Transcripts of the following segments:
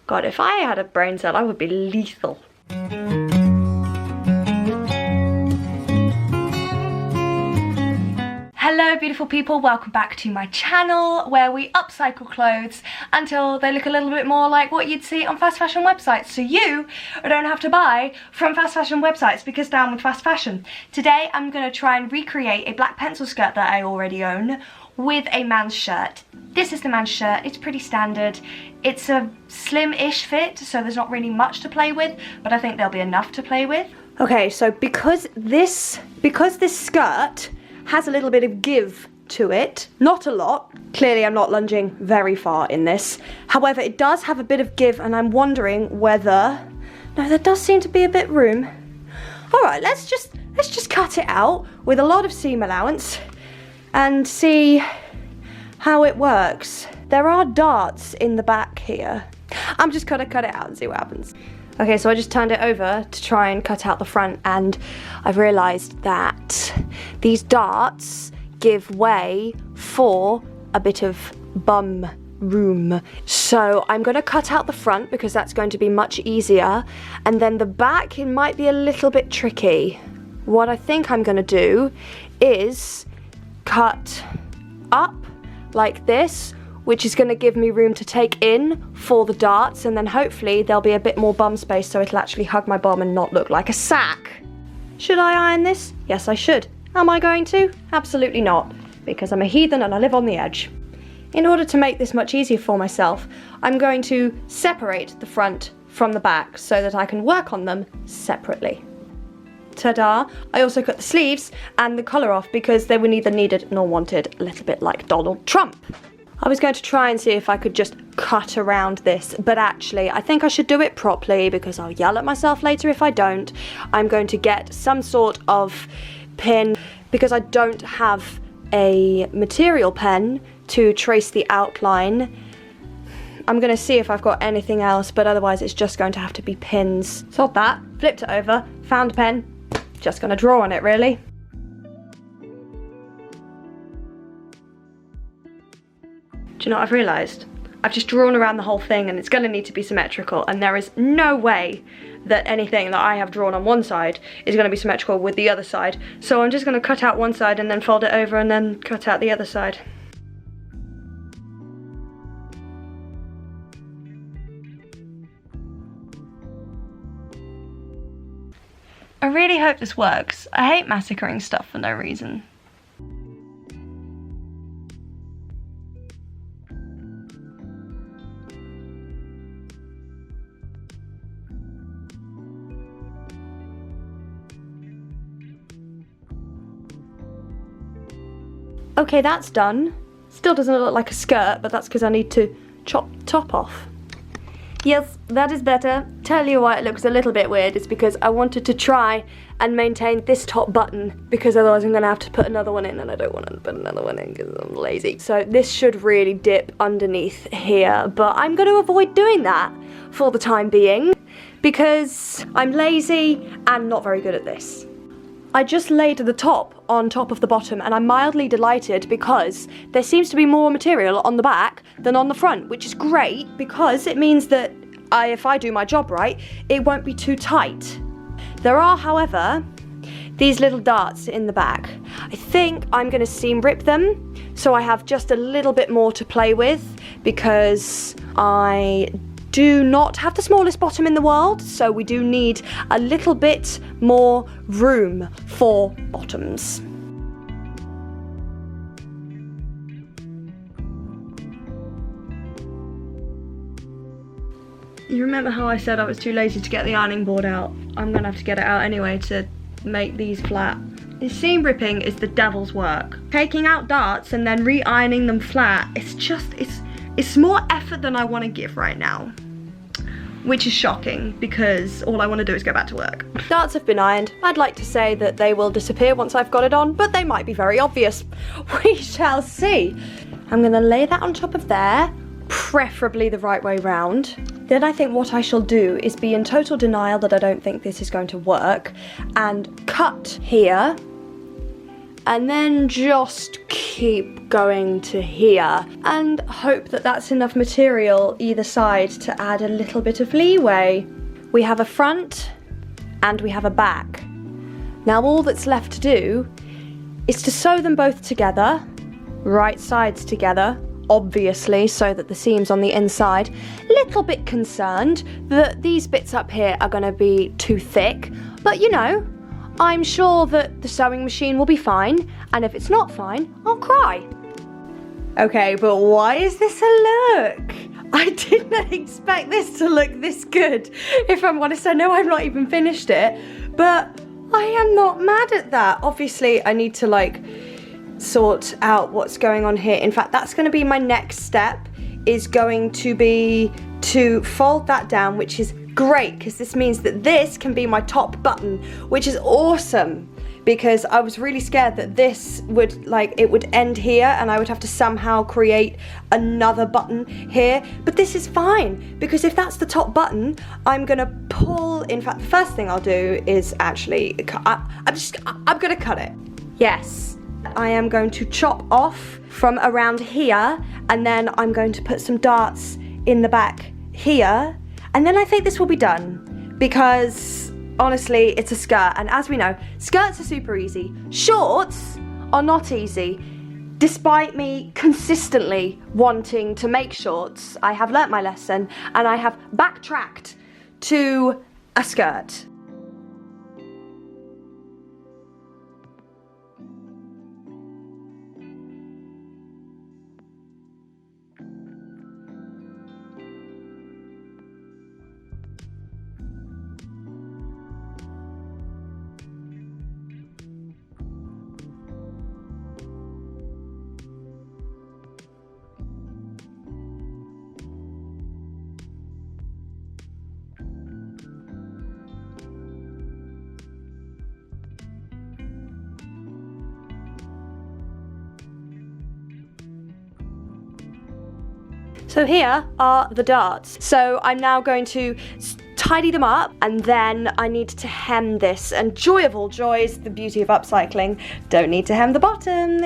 God, if I had a brain cell, I would be lethal. Hello beautiful people, welcome back to my channel where we upcycle clothes until they look a little bit more like what you'd see on fast fashion websites, so you don't have to buy from fast fashion websites, because down with fast fashion. Today I'm going to try and recreate a black pencil skirt that I already own with a man's shirt. This is the man's shirt. It's pretty standard. It's a slim-ish fit, so there's not really much to play with, but I think there'll be enough to play with. Okay, so because this skirt has a little bit of give to it, not a lot. Clearly I'm not lunging very far in this. However, it does have a bit of give, and I'm wondering whether, no, there does seem to be a bit room. All right, let's just cut it out with a lot of seam allowance and see how it works. There are darts in the back here. I'm just gonna cut it out and see what happens. Okay, so I just turned it over to try and cut out the front, and I've realised that these darts give way for a bit of bum room. So I'm going to cut out the front because that's going to be much easier, and then the back, it might be a little bit tricky. What I think I'm going to do is cut up like this, which is going to give me room to take in for the darts, and then hopefully there'll be a bit more bum space so it'll actually hug my bum and not look like a sack. Should I iron this? Yes, I should. Am I going to? Absolutely not, because I'm a heathen and I live on the edge. In order to make this much easier for myself, I'm going to separate the front from the back so that I can work on them separately. Ta-da! I also cut the sleeves and the collar off because they were neither needed nor wanted, a little bit like Donald Trump. I was going to try and see if I could just cut around this, but actually I think I should do it properly because I'll yell at myself later if I don't. I'm going to get some sort of pin because I don't have a material pen to trace the outline. I'm going to see if I've got anything else, but otherwise it's just going to have to be pins. Sod that, flipped it over, found a pen, just going to draw on it really. Do you know what I've realised? I've just drawn around the whole thing and it's going to need to be symmetrical, and there is no way that anything that I have drawn on one side is going to be symmetrical with the other side. So I'm just going to cut out one side and then fold it over and then cut out the other side. I really hope this works. I hate massacring stuff for no reason. Okay, that's done. Still doesn't look like a skirt, but that's because I need to chop the top off. Yes, that is better. Tell you why it looks a little bit weird. It's because I wanted to try and maintain this top button, because otherwise I'm going to have to put another one in, and I don't want to put another one in because I'm lazy. So this should really dip underneath here, but I'm going to avoid doing that for the time being because I'm lazy and not very good at this. I just laid the top on top of the bottom, and I'm mildly delighted because there seems to be more material on the back than on the front, which is great because it means that if I do my job right, it won't be too tight. There are, however, these little darts in the back. I think I'm going to seam rip them so I have just a little bit more to play with, because I do not have the smallest bottom in the world, so we do need a little bit more room for bottoms. You remember how I said I was too lazy to get the ironing board out? I'm gonna have to get it out anyway to make these flat. This seam ripping is the devil's work. Taking out darts and then re-ironing them flat, it's more effort than I want to give right now, which is shocking because all I want to do is go back to work. Darts have been ironed. I'd like to say that they will disappear once I've got it on, but they might be very obvious. We shall see. I'm going to lay that on top of there, preferably the right way round. Then I think what I shall do is be in total denial that I don't think this is going to work and cut here and then just keep going to here and hope that that's enough material either side to add a little bit of leeway. We have a front and we have a back. Now all that's left to do is to sew them both together, right sides together, obviously, so that the seams on the inside, little bit concerned that these bits up here are going to be too thick, but you know, I'm sure that the sewing machine will be fine, and if it's not fine, I'll cry. Okay, but why is this a look? I did not expect this to look this good. If I'm honest, I know I've not even finished it, but I am not mad at that. Obviously, I need to like sort out what's going on here. In fact, that's going to be my next step, is going to be to fold that down, which is great because this means that this can be my top button, which is awesome, because I was really scared that this would it would end here and I would have to somehow create another button here, but this is fine because if that's the top button, I'm gonna pull. In fact, the first thing I'll do is actually I'm gonna cut it. Yes, I am going to chop off from around here, and then I'm going to put some darts in the back here, and then I think this will be done, because honestly, it's a skirt, and as we know, skirts are super easy. Shorts are not easy. Despite me consistently wanting to make shorts, I have learnt my lesson, and I have backtracked to a skirt. So here are the darts. So I'm now going to tidy them up, and then I need to hem this. And joy of all joys, the beauty of upcycling, don't need to hem the bottom.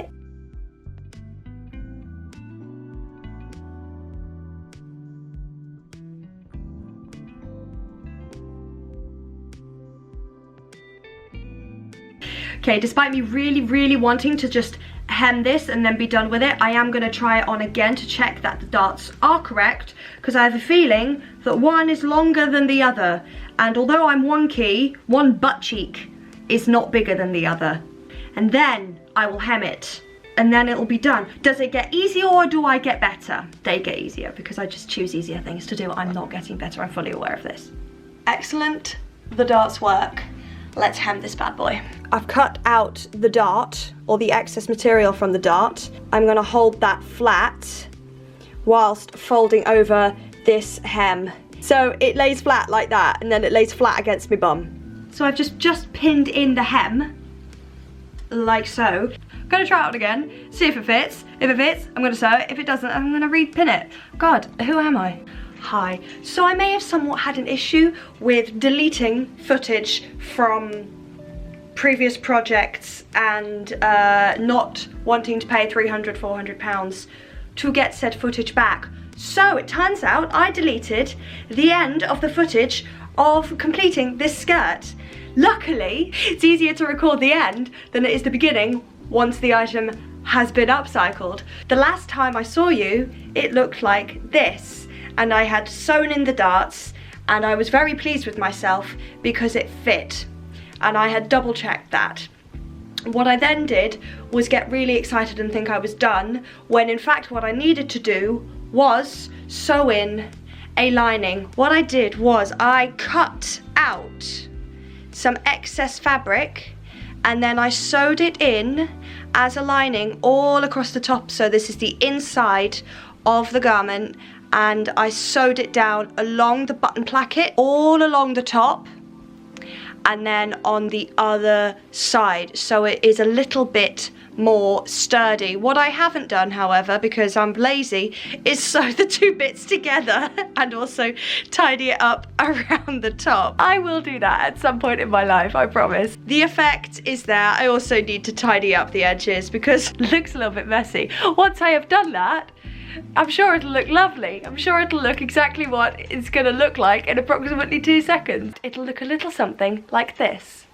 Okay, despite me really wanting to just hem this and then be done with it, I am going to try it on again to check that the darts are correct, because I have a feeling that one is longer than the other, and although I'm wonky, one butt cheek is not bigger than the other. And then I will hem it, and then it will be done. Does it get easier or do I get better? They get easier because I just choose easier things to do. I'm not getting better, I'm fully aware of this. Excellent, the darts work. Let's hem this bad boy. I've cut out the dart, or the excess material from the dart. I'm going to hold that flat whilst folding over this hem. So it lays flat like that, and then it lays flat against my bum. So I've just pinned in the hem, like so. I'm going to try it out again, see if it fits. If it fits, I'm going to sew it. If it doesn't, I'm going to repin it. God, who am I? Hi. So I may have somewhat had an issue with deleting footage from previous projects and not wanting to pay £300–400 to get said footage back. So it turns out I deleted the end of the footage of completing this skirt. Luckily, it's easier to record the end than it is the beginning once the item has been upcycled. The last time I saw you, it looked like this. And I had sewn in the darts, and I was very pleased with myself because it fit, and I had double checked that. What I then did was get really excited and think I was done, when in fact what I needed to do was sew in a lining. What I did was I cut out some excess fabric, and then I sewed it in as a lining all across the top. So this is the inside of the garment, and I sewed it down along the button placket, all along the top, and then on the other side, so it is a little bit more sturdy. What I haven't done, however, because I'm lazy, is sew the two bits together and also tidy it up around the top. I will do that at some point in my life, I promise. The effect is there. I also need to tidy up the edges because it looks a little bit messy. Once I have done that, I'm sure it'll look lovely. I'm sure it'll look exactly what it's gonna look like in approximately 2 seconds. It'll look a little something like this.